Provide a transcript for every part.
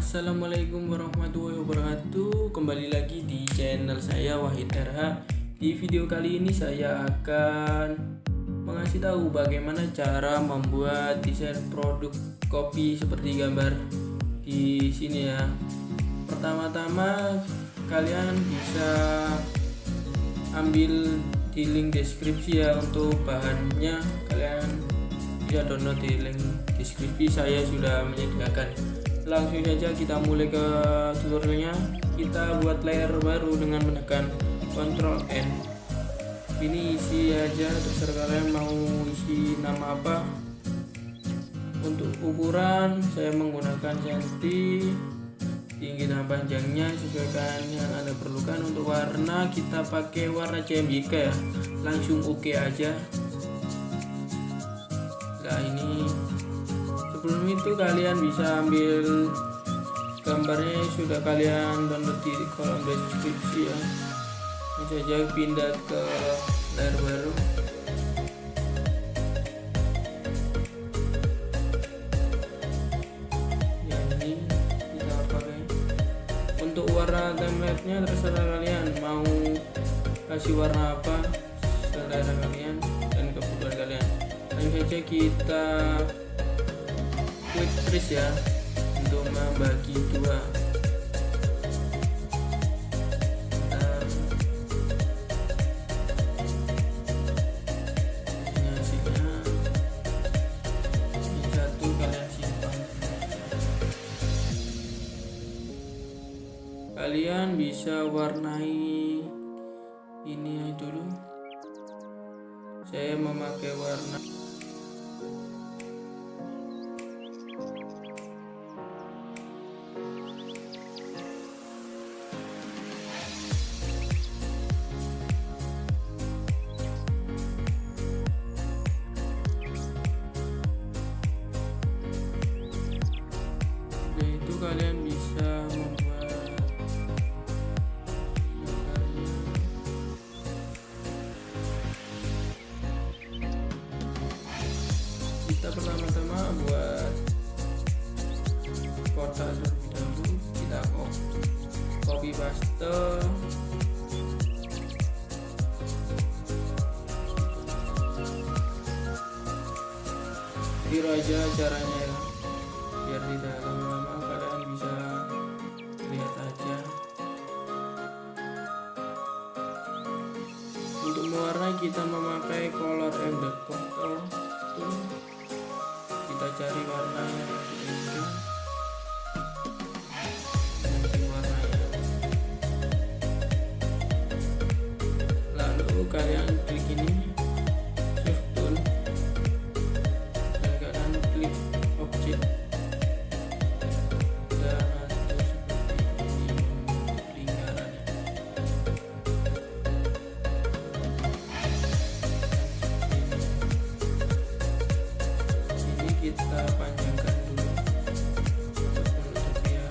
Assalamualaikum warahmatullahi wabarakatuh. Kembali lagi di channel saya Wahid RH. Di video kali ini saya akan mengasih tahu bagaimana cara membuat desain produk kopi seperti gambar di sini ya. Pertama-tama kalian bisa ambil di link deskripsi ya. Untuk bahannya kalian bisa download di link deskripsi, saya sudah menyediakan. Langsung saja kita mulai ke tutorialnya. Kita buat layer baru dengan menekan Ctrl N. Ini isi aja, terserah kalian mau isi nama apa. Untuk ukuran saya menggunakan senti, tinggi dan panjangnya sesuaikan yang Anda perlukan. Untuk warna kita pakai warna CMYK ya, langsung oke aja. Nah ini, sebelum itu kalian bisa ambil gambarnya yang sudah kalian download di kolom deskripsi ya. Ini saja pindah ke layar baru. Ya ini kita pakai. Untuk warna template-nya terserah kalian mau kasih warna apa, selera kalian dan kebutuhan kalian. Langsung saja kita klik trace ya untuk membagi dua. Ini hasilnya. Ini satu kalian simpan. Kalian bisa warnai ini dulu. Saya memakai warna itu. Kalian bisa membuat gambarnya. Kita pertama-tama buat kotak terlebih dahulu. Kita copy paste. Tiru aja caranya ya, biar tidak lama-lama, kalian bisa lihat aja. Untuk mewarnai kita memakai color and the control tool. Kita cari warna yang diinginkan, ganti warnanya. Lalu kalian klik ini shift tool dan kalian klik objek. Kita panjangkan dulu untuk penutupnya.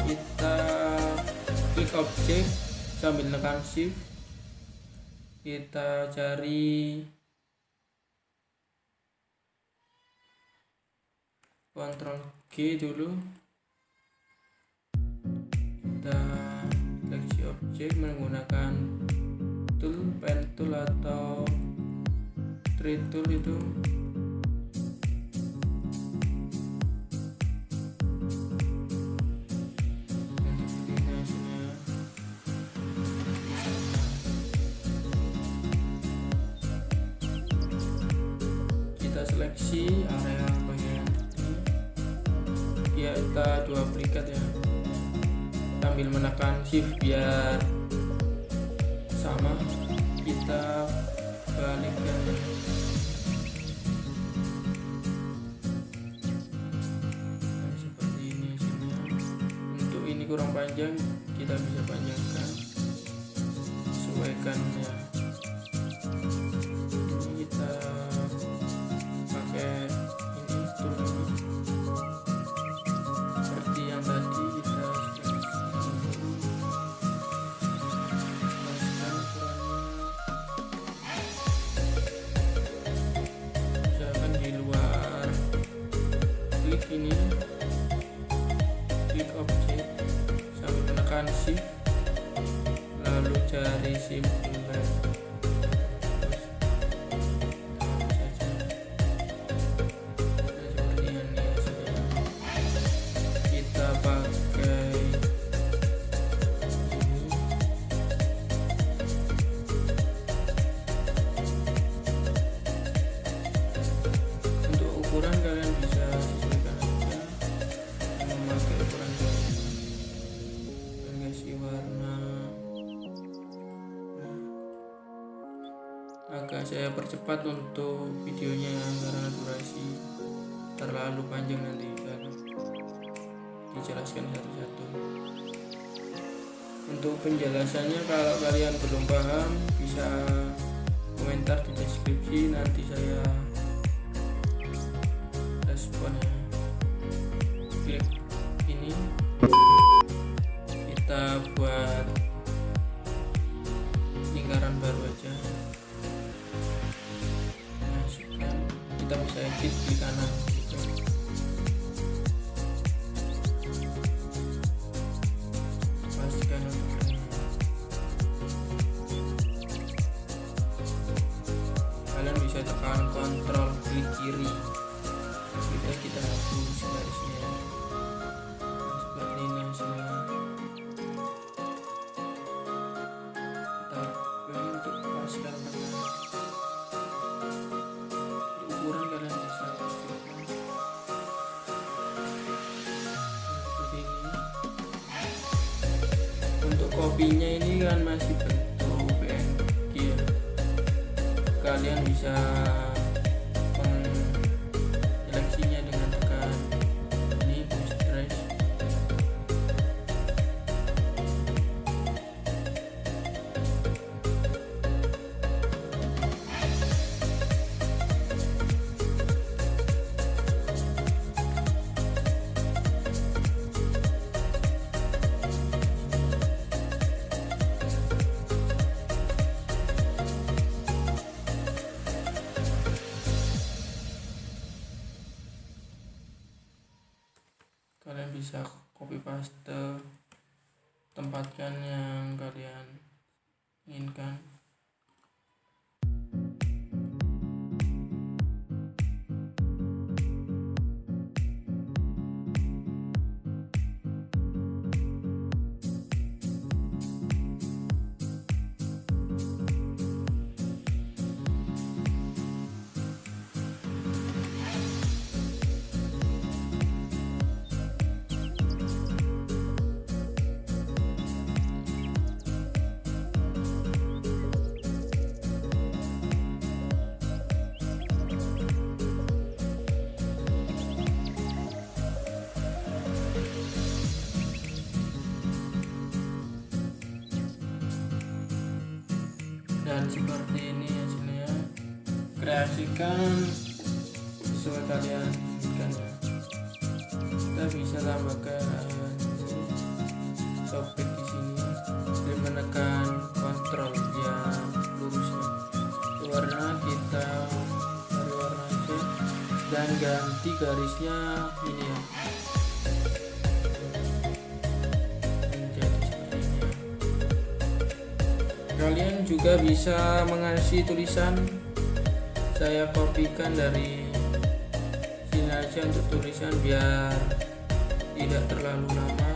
Kita klik objek sambil tekan shift. Kita cari Ctrl G dulu. Kita seleksi objek menggunakan tool, pen tool atau tree tool itu. Kita seleksi area bagian ini, kita duplikat ya, sambil menekan shift biar sama. Kita balikkan seperti ini semua. Untuk ini kurang panjang, kita bisa panjangkan, sesuaikan ya. Ini kita pakai ini tool ini. Seperti yang tadi kita klik objek sambil menekan shift, lalu cari simpulan. Ukuran kalian bisa sesuaikan aja, memakai ukuran dan kasih warna. Agak saya percepat untuk videonya karena durasi terlalu panjang, nanti kalau dijelaskan satu-satu. Untuk penjelasannya, kalau kalian belum paham bisa komentar di deskripsi, nanti saya respon. Klik ini, kita buat lingkaran baru aja, masukkan, kita bisa edit di kanan gitu. Pastikan kalian bisa tekan kontrol klik kiri, kita hapus garisnya seperti ini hasilnya. Tapi untuk paskan ukuran kalian bisa seperti ini. Untuk kopinya ini kan masih bentuk PNG ya, kalian bisa seleksinya dengan tekan ini push trace. Kalian bisa copy paste, tempatkan yang kalian inginkan. Dan seperti ini hasilnya, kreasikan sesuai kalian inginkan ya. Kita bisa tambahkan sobek di sini dan menekan kontrol yang lurusnya. Warna kita cari warna aja dan ganti garisnya ini ya, kalian juga bisa mengasih tulisan. Saya kopikan dari sini aja untuk tulisan biar tidak terlalu lama.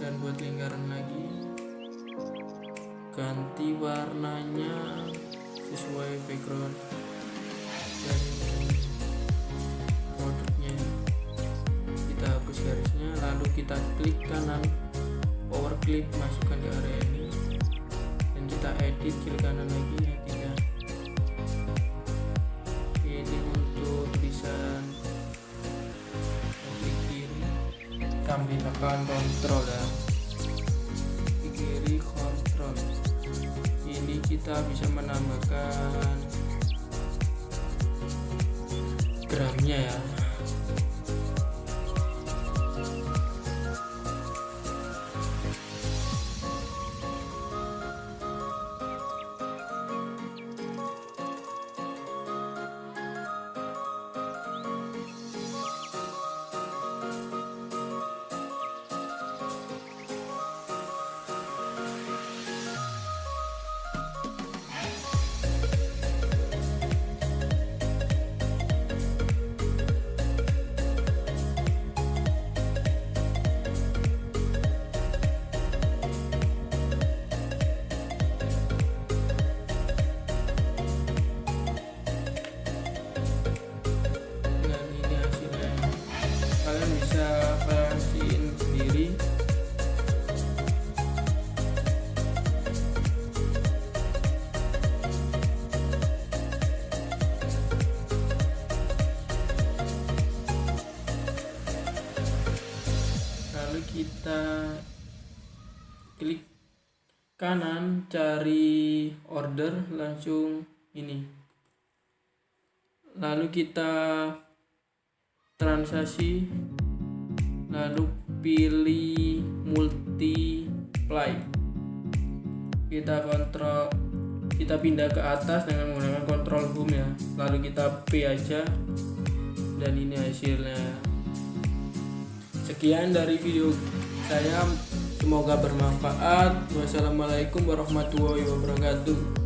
Dan buat lingkaran lagi, ganti warnanya sesuai background dari produknya. Kita hapus garisnya, lalu kita klik kanan power clip, masukkan di area ini dan kita edit klik kanan lagi ya, tidak. Ini untuk tulisan sambil tekan kontrol ya, di kiri kontrol. Ini kita bisa menambahkan gramnya ya. Kalian bisa variasiin sendiri. Lalu kita klik kanan, cari order, langsung ini. Lalu kita transaksi, lalu pilih multiply, kita pindah ke atas dengan menggunakan kontrol home ya, lalu kita P aja, dan ini hasilnya. Sekian dari video saya, semoga bermanfaat. Wassalamualaikum warahmatullahi wabarakatuh.